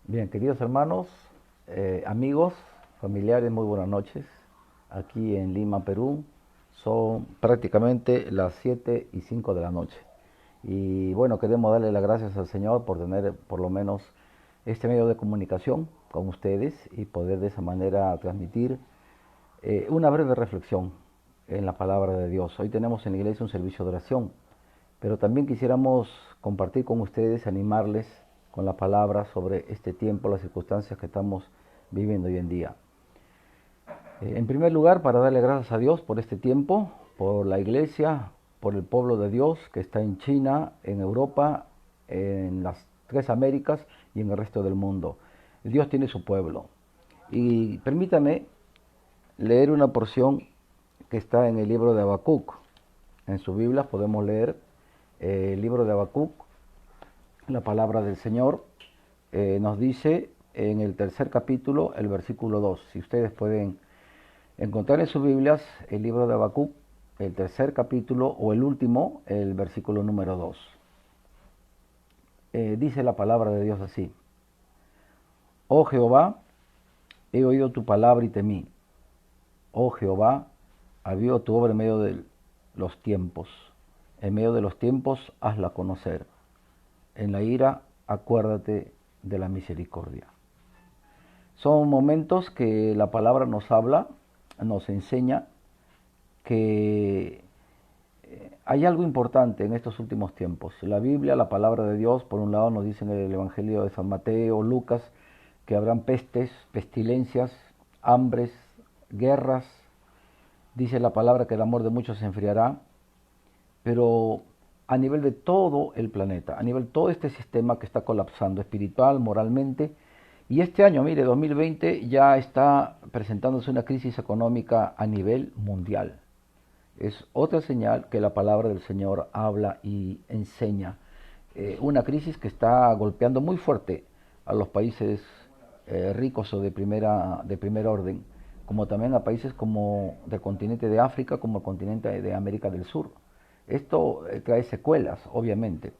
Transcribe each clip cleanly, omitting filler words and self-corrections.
Bien, queridos hermanos, amigos, familiares, muy buenas noches. Aquí en Lima, Perú, son prácticamente las 7:05 de la noche. Y bueno, queremos darle las gracias al Señor por tener por lo menos este medio de comunicación con ustedes y poder de esa manera transmitir una breve reflexión en la palabra de Dios. Hoy tenemos en la iglesia un servicio de oración, pero también quisiéramos compartir con ustedes, animarles con la palabra sobre este tiempo, las circunstancias que estamos viviendo hoy en día. En primer lugar, para darle gracias a Dios por este tiempo, por la iglesia, por el pueblo de Dios que está en China, en Europa, en las tres Américas y en el resto del mundo. Dios tiene su pueblo. Y permítame leer una porción que está en el libro de Habacuc. En su Biblia podemos leer el libro de Habacuc, la palabra del Señor. Nos dice en el tercer capítulo, el versículo 2. Si ustedes pueden encontrar en sus Biblias el libro de Habacuc, el tercer capítulo o el último, el versículo número 2. Dice la palabra de Dios así: Oh Jehová, he oído tu palabra y temí. Oh Jehová, aviva tu obra en medio de los tiempos. En medio de los tiempos, hazla conocer. En la ira, acuérdate de la misericordia. Son momentos que la palabra nos habla, nos enseña que hay algo importante en estos últimos tiempos. La Biblia, la palabra de Dios, por un lado nos dice en el Evangelio de San Mateo, Lucas, que habrán pestes, pestilencias, hambres, guerras. Dice la palabra que el amor de muchos se enfriará, pero a nivel de todo el planeta, a nivel de todo este sistema que está colapsando espiritual, moralmente. Y este año, mire, 2020 ya está presentándose una crisis económica a nivel mundial. Es otra señal que la palabra del Señor habla y enseña. Una crisis que está golpeando muy fuerte a los países ricos o de primer orden, como también a países como del continente de África, como el continente de América del Sur. Esto trae secuelas, obviamente.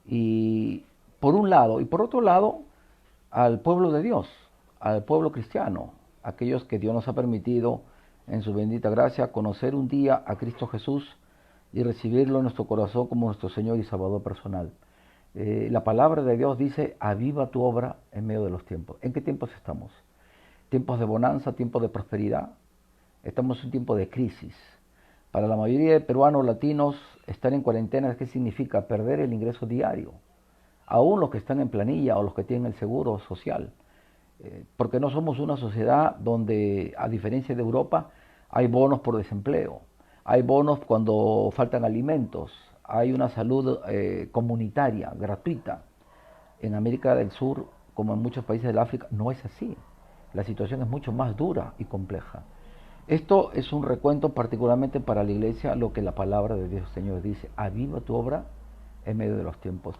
Y por un lado, y por otro lado, al pueblo de Dios, al pueblo cristiano, aquellos que Dios nos ha permitido en su bendita gracia conocer un día a Cristo Jesús y recibirlo en nuestro corazón como nuestro Señor y Salvador personal. La palabra de Dios dice: aviva tu obra en medio de los tiempos. ¿En qué tiempos estamos? ¿Tiempos de bonanza, tiempos de prosperidad? Estamos en un tiempo de crisis. Para la mayoría de peruanos latinos, estar en cuarentena, ¿qué significa? Perder el ingreso diario. Aún los que están en planilla o los que tienen el seguro social. Porque no somos una sociedad donde, a diferencia de Europa, hay bonos por desempleo, hay bonos cuando faltan alimentos, hay una salud comunitaria, gratuita. En América del Sur, como en muchos países del África, no es así. La situación es mucho más dura y compleja. Esto es un recuento particularmente para la iglesia, lo que la palabra de Dios, Señor, dice: aviva tu obra en medio de los tiempos.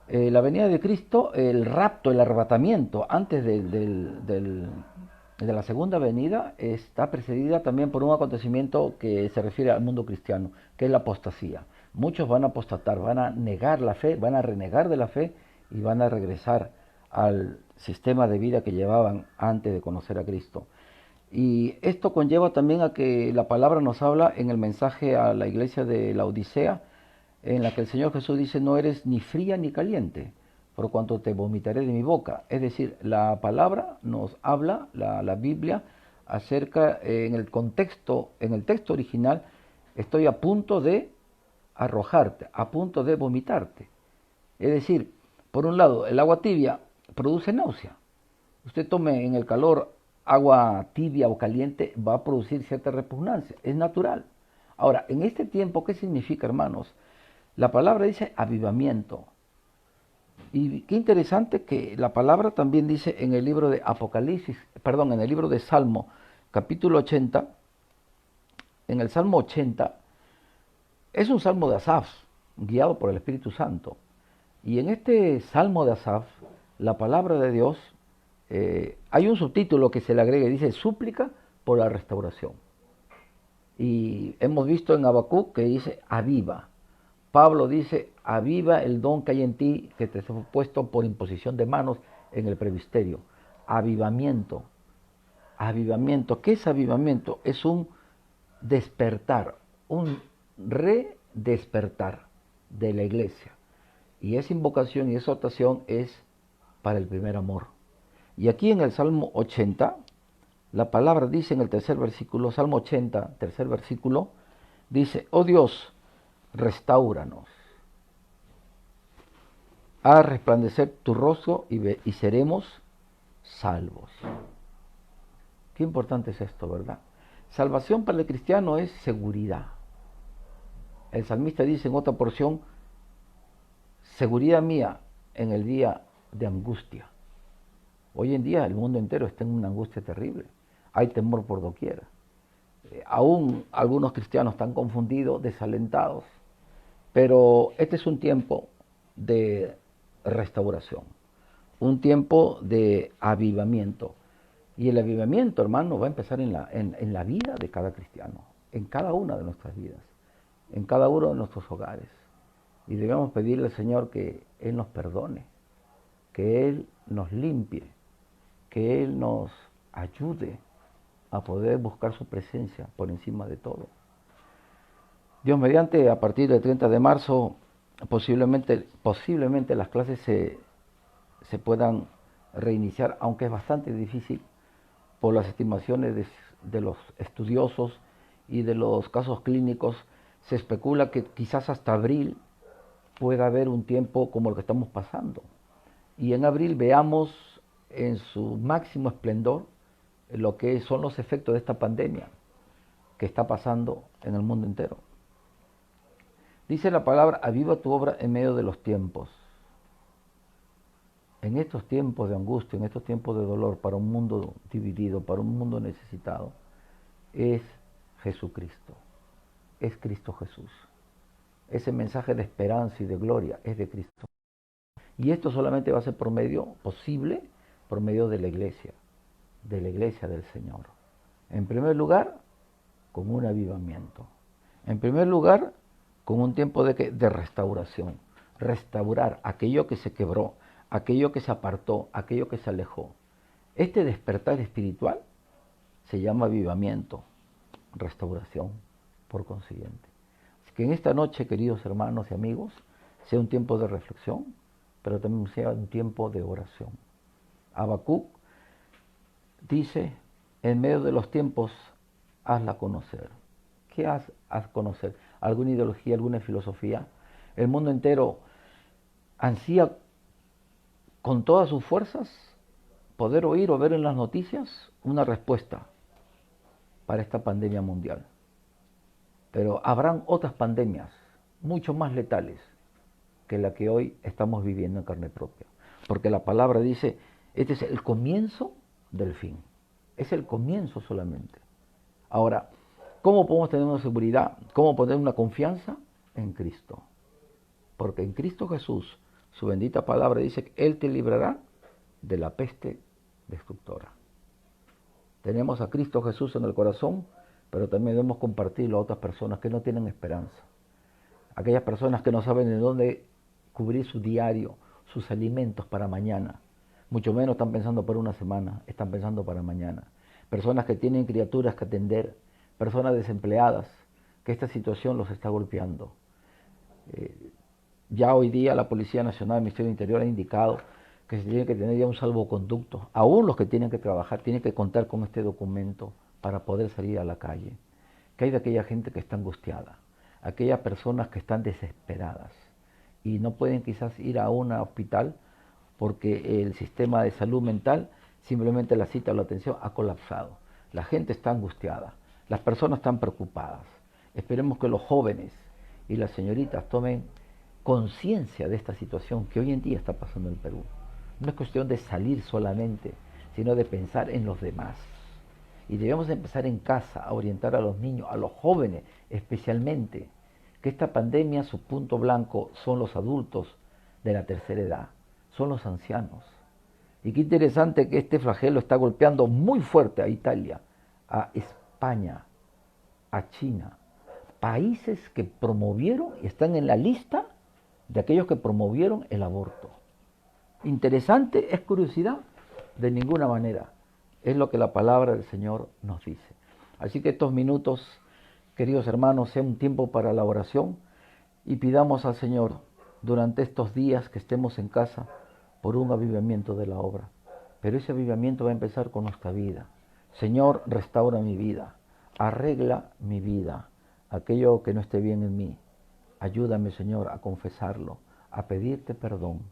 La venida de Cristo, el rapto, el arrebatamiento antes de la segunda venida, está precedida también por un acontecimiento que se refiere al mundo cristiano, que es la apostasía. Muchos van a apostatar, van a negar la fe, van a renegar de la fe y van a regresar al sistema de vida que llevaban antes de conocer a Cristo. Y esto conlleva también a que la palabra nos habla en el mensaje a la iglesia de la Odisea, en la que el Señor Jesús dice: no eres ni fría ni caliente, por cuanto te vomitaré de mi boca. Es decir, la palabra nos habla, la Biblia, acerca, en el texto original, estoy a punto de arrojarte, a punto de vomitarte. Es decir, por un lado, el agua tibia produce náusea. Usted tome en el calor agua tibia o caliente, va a producir cierta repugnancia, es natural. Ahora, en este tiempo, ¿qué significa, hermanos? La palabra dice avivamiento. Y qué interesante que la palabra también dice en el libro de Apocalipsis, perdón, en el libro de Salmo, capítulo 80, en el Salmo 80, es un salmo de Asaf, guiado por el Espíritu Santo. Y en este salmo de Asaf, la palabra de Dios, hay un subtítulo que se le agrega y dice: súplica por la restauración. Y hemos visto en Habacuc que dice: aviva. Pablo dice: aviva el don que hay en ti, que te fue puesto por imposición de manos, en el presbiterio. Avivamiento. Avivamiento. ¿Qué es avivamiento? Es un despertar, un redespertar de la iglesia. Y esa invocación y esa exhortación es para el primer amor. Y aquí en el Salmo 80, la palabra dice en el tercer versículo, Salmo 80, tercer versículo, dice, oh Dios, restáuranos. Haz resplandecer tu rostro y seremos salvos. Qué importante es esto, ¿verdad? Salvación para el cristiano es seguridad. El salmista dice en otra porción, seguridad mía en el día de angustia. Hoy en día el mundo entero está en una angustia terrible. Hay temor por doquiera. Aún algunos cristianos están confundidos, desalentados. Pero este es un tiempo de restauración, un tiempo de avivamiento. Y el avivamiento, hermano, va a empezar en la vida de cada cristiano, en cada una de nuestras vidas, en cada uno de nuestros hogares. Y debemos pedirle al Señor que Él nos perdone, que Él nos limpie, que Él nos ayude a poder buscar su presencia por encima de todo. Dios mediante, a partir del 30 de marzo, posiblemente las clases se puedan reiniciar, aunque es bastante difícil por las estimaciones de los estudiosos y de los casos clínicos. Se especula que quizás hasta abril pueda haber un tiempo como el que estamos pasando. Y en abril veamos en su máximo esplendor lo que son los efectos de esta pandemia que está pasando en el mundo entero. Dice la palabra, aviva tu obra en medio de los tiempos. En estos tiempos de angustia, en estos tiempos de dolor, para un mundo dividido, para un mundo necesitado, es Jesucristo, es Cristo Jesús. Ese mensaje de esperanza y de gloria es de Cristo. Y esto solamente va a ser posible por medio de la iglesia del Señor. En primer lugar, con un avivamiento. En primer lugar, con un tiempo de restauración. Restaurar aquello que se quebró, aquello que se apartó, aquello que se alejó. Este despertar espiritual se llama avivamiento, restauración, por consiguiente. Así que en esta noche, queridos hermanos y amigos, sea un tiempo de reflexión, pero también sea un tiempo de oración. Habacuc dice, en medio de los tiempos, hazla conocer. ¿Qué haz conocer? ¿Alguna ideología, alguna filosofía? El mundo entero ansía con todas sus fuerzas poder oír o ver en las noticias una respuesta para esta pandemia mundial. Pero habrán otras pandemias mucho más letales que la que hoy estamos viviendo en carne propia. Porque la palabra dice, este es el comienzo del fin. Es el comienzo solamente. Ahora, ¿cómo podemos tener una seguridad? ¿Cómo poner una confianza? En Cristo. Porque en Cristo Jesús, su bendita palabra dice que Él te librará de la peste destructora. Tenemos a Cristo Jesús en el corazón, pero también debemos compartirlo a otras personas que no tienen esperanza. Aquellas personas que no saben de dónde cubrir su diario, sus alimentos para mañana. Mucho menos están pensando por una semana, están pensando para mañana. Personas que tienen criaturas que atender, personas desempleadas, que esta situación los está golpeando. Ya hoy día la Policía Nacional, el Ministerio del Interior ha indicado que se tiene que tener ya un salvoconducto. Aún los que tienen que trabajar tienen que contar con este documento para poder salir a la calle. ¿Qué hay de aquella gente que está angustiada? Aquellas personas que están desesperadas y no pueden quizás ir a un hospital porque el sistema de salud mental, simplemente la cita o la atención ha colapsado. La gente está angustiada, las personas están preocupadas. Esperemos que los jóvenes y las señoritas tomen conciencia de esta situación que hoy en día está pasando en el Perú. No es cuestión de salir solamente, sino de pensar en los demás. Y debemos empezar en casa a orientar a los niños, a los jóvenes especialmente, que esta pandemia, su punto blanco son los adultos de la tercera edad, son los ancianos. Y qué interesante que este flagelo está golpeando muy fuerte a Italia, a España, a China, países que promovieron y están en la lista de aquellos que promovieron el aborto. interesante, es curiosidad, de ninguna manera. Es lo que la palabra del Señor nos dice. Así que estos minutos, queridos hermanos, sean un tiempo para la oración y pidamos al Señor durante estos días que estemos en casa por un avivamiento de la obra. Pero ese avivamiento va a empezar con nuestra vida. Señor, restaura mi vida, arregla mi vida, aquello que no esté bien en mí. Ayúdame, Señor, a confesarlo, a pedirte perdón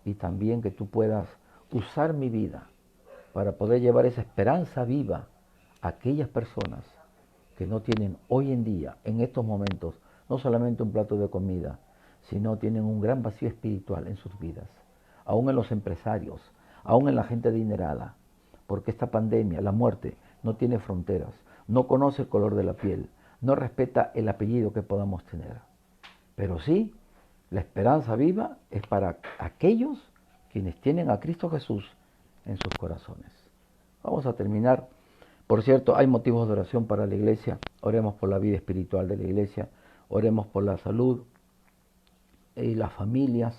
y también que tú puedas usar mi vida para poder llevar esa esperanza viva a aquellas personas que no tienen hoy en día, en estos momentos, no solamente un plato de comida, sino tienen un gran vacío espiritual en sus vidas, aún en los empresarios, aún en la gente adinerada, porque esta pandemia, la muerte, no tiene fronteras, no conoce el color de la piel, no respeta el apellido que podamos tener. Pero sí, la esperanza viva es para aquellos quienes tienen a Cristo Jesús en sus corazones. Vamos a terminar. Por cierto, hay motivos de oración para la iglesia. Oremos por la vida espiritual de la iglesia, oremos por la salud y las familias,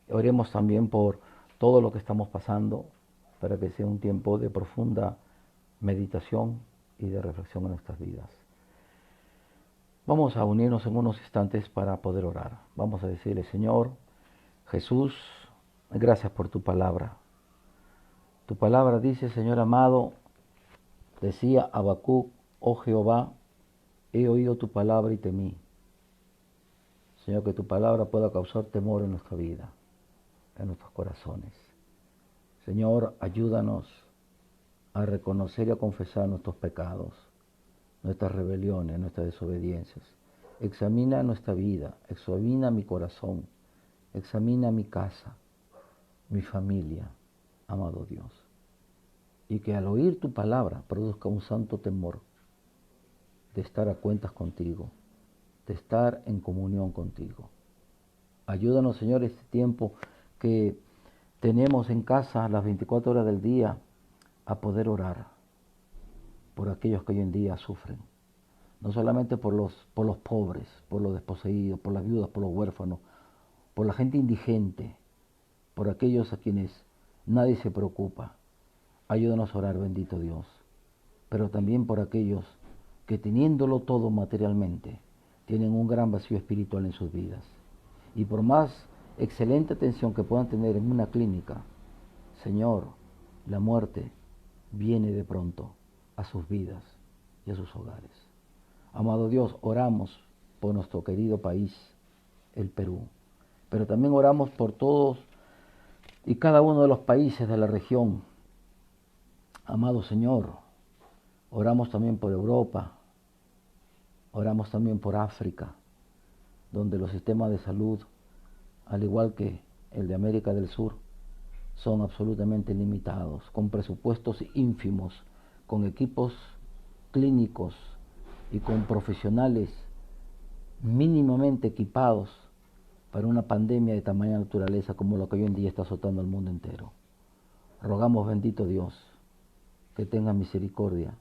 oremos también por todo lo que estamos pasando, para que sea un tiempo de profunda meditación y de reflexión en nuestras vidas. Vamos a unirnos en unos instantes para poder orar. Vamos a decirle, Señor Jesús, gracias por tu palabra. Tu palabra dice, Señor amado, decía Habacuc, oh Jehová, he oído tu palabra y temí. Señor, que tu palabra pueda causar temor en nuestra vida, en nuestros corazones. Señor, ayúdanos a reconocer y a confesar nuestros pecados, nuestras rebeliones, nuestras desobediencias. Examina nuestra vida, examina mi corazón, examina mi casa, mi familia, amado Dios. Y que al oír tu palabra produzca un santo temor de estar a cuentas contigo, de estar en comunión contigo. Ayúdanos, Señor, este tiempo que tenemos en casa las 24 horas del día a poder orar por aquellos que hoy en día sufren. No solamente por los pobres, por los desposeídos, por las viudas, por los huérfanos, por la gente indigente, por aquellos a quienes nadie se preocupa. Ayúdanos a orar, bendito Dios. Pero también por aquellos que teniéndolo todo materialmente, tienen un gran vacío espiritual en sus vidas. Y por más excelente atención que puedan tener en una clínica, Señor, la muerte viene de pronto a sus vidas y a sus hogares. Amado Dios, oramos por nuestro querido país, el Perú, pero también oramos por todos y cada uno de los países de la región. Amado Señor, oramos también por Europa, oramos también por África, donde los sistemas de salud, al igual que el de América del Sur, son absolutamente limitados, con presupuestos ínfimos, con equipos clínicos y con profesionales mínimamente equipados para una pandemia de tamaña naturaleza como la que hoy en día está azotando al mundo entero. Rogamos, bendito Dios, que tenga misericordia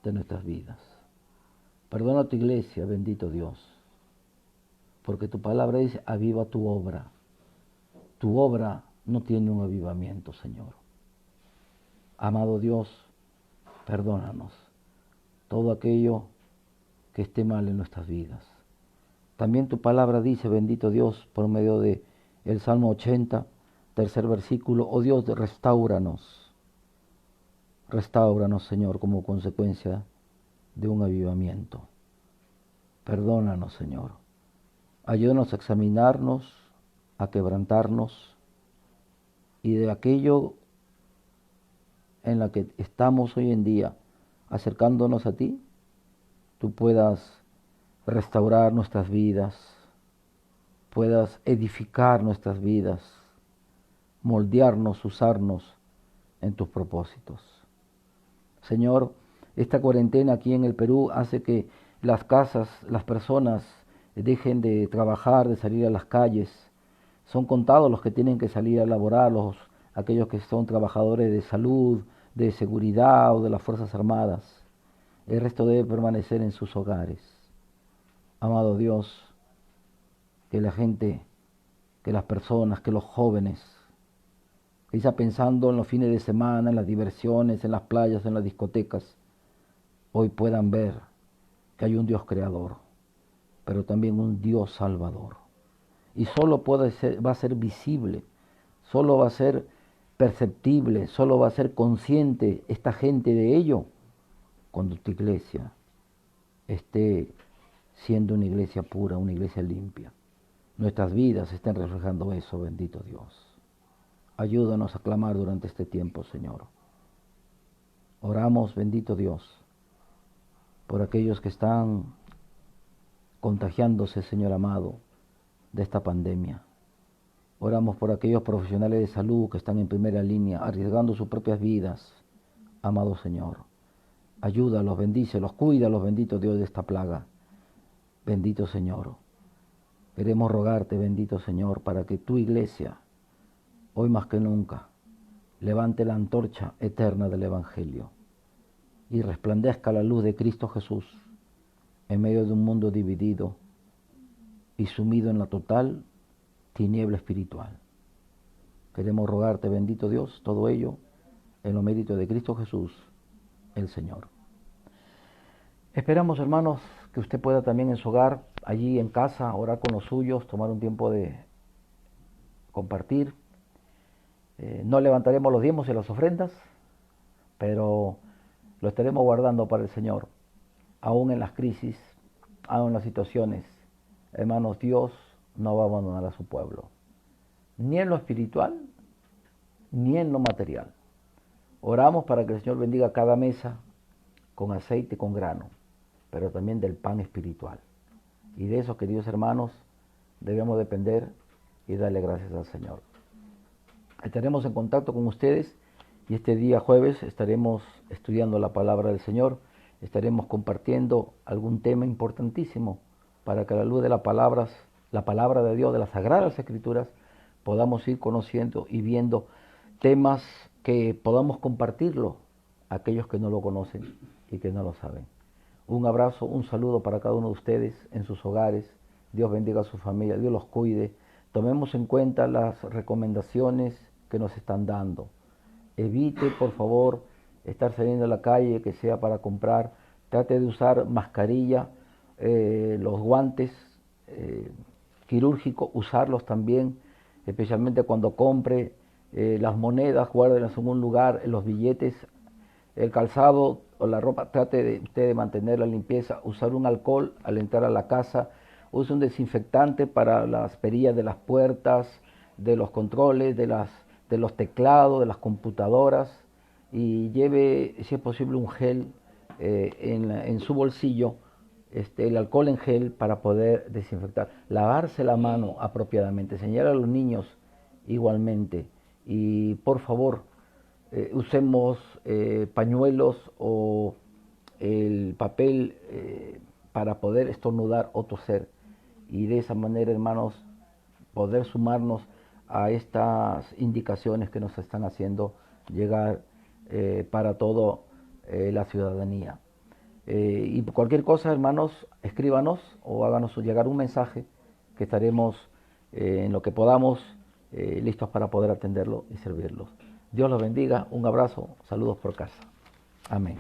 de nuestras vidas. Perdona a tu iglesia, bendito Dios, porque tu palabra dice, aviva tu obra. Tu obra no tiene un avivamiento, Señor. Amado Dios, perdónanos todo aquello que esté mal en nuestras vidas. También tu palabra dice, bendito Dios, por medio de el Salmo 80, tercer versículo, oh Dios, restáuranos. Restáuranos, Señor, como consecuencia de un avivamiento. Perdónanos, Señor. Ayúdanos a examinarnos, a quebrantarnos y de aquello en la que estamos hoy en día acercándonos a ti, tú puedas restaurar nuestras vidas, puedas edificar nuestras vidas, moldearnos, usarnos en tus propósitos. Señor, esta cuarentena aquí en el Perú hace que las casas, las personas dejen de trabajar, de salir a las calles. Son contados los que tienen que salir a laborar, aquellos que son trabajadores de salud, de seguridad o de las Fuerzas Armadas. El resto debe permanecer en sus hogares. Amado Dios, que la gente, que las personas, que los jóvenes quizá pensando en los fines de semana, en las diversiones, en las playas, en las discotecas, hoy puedan ver que hay un Dios creador, pero también un Dios salvador. Y solo va a ser visible, solo va a ser perceptible, solo va a ser consciente esta gente de ello cuando tu iglesia esté siendo una iglesia pura, una iglesia limpia. Nuestras vidas estén reflejando eso, bendito Dios. Ayúdanos a clamar durante este tiempo, Señor. Oramos, bendito Dios, por aquellos que están contagiándose, Señor amado, de esta pandemia. Oramos por aquellos profesionales de salud que están en primera línea, arriesgando sus propias vidas. Amado Señor, ayúdalos, bendícelos, cuídalos, bendito Dios, de esta plaga. Bendito Señor, queremos rogarte, bendito Señor, para que tu iglesia, hoy más que nunca, levante la antorcha eterna del Evangelio y resplandezca la luz de Cristo Jesús en medio de un mundo dividido y sumido en la total tiniebla espiritual. Queremos rogarte, bendito Dios, todo ello en los méritos de Cristo Jesús, el Señor. Esperamos, hermanos, que usted pueda también en su hogar, allí en casa, orar con los suyos, tomar un tiempo de compartir. No levantaremos los diezmos y las ofrendas, pero lo estaremos guardando para el Señor, aún en las crisis, aún en las situaciones. Hermanos, Dios no va a abandonar a su pueblo, ni en lo espiritual, ni en lo material. Oramos para que el Señor bendiga cada mesa con aceite y con grano, pero también del pan espiritual. Y de eso, queridos hermanos, debemos depender y darle gracias al Señor. Estaremos en contacto con ustedes y este día jueves estaremos estudiando la palabra del Señor, estaremos compartiendo algún tema importantísimo para que a la luz de la palabra de Dios, de las Sagradas Escrituras, podamos ir conociendo y viendo temas que podamos compartirlo a aquellos que no lo conocen y que no lo saben. Un abrazo, un saludo para cada uno de ustedes en sus hogares. Dios bendiga a su familia, Dios los cuide. Tomemos en cuenta las recomendaciones que nos están dando. Evite, por favor, estar saliendo a la calle, que sea para comprar. Trate de usar mascarilla, los guantes quirúrgicos, usarlos también, especialmente cuando compre. Las monedas, guárdenlas en un lugar, los billetes, el calzado o la ropa, trate de usted de mantener la limpieza, usar un alcohol al entrar a la casa, use un desinfectante para las perillas de las puertas, de los controles, de los teclados, de las computadoras, y lleve, si es posible, un gel en su bolsillo, el alcohol en gel para poder desinfectar. Lavarse la mano apropiadamente, enseñar a los niños igualmente. Y por favor, usemos pañuelos o el papel para poder estornudar o toser. Y de esa manera, hermanos, poder sumarnos a estas indicaciones que nos están haciendo llegar para toda la ciudadanía. Y cualquier cosa, hermanos, escríbanos o háganos llegar un mensaje que estaremos en lo que podamos listos para poder atenderlo y servirlos. Dios los bendiga, un abrazo, saludos por casa. Amén.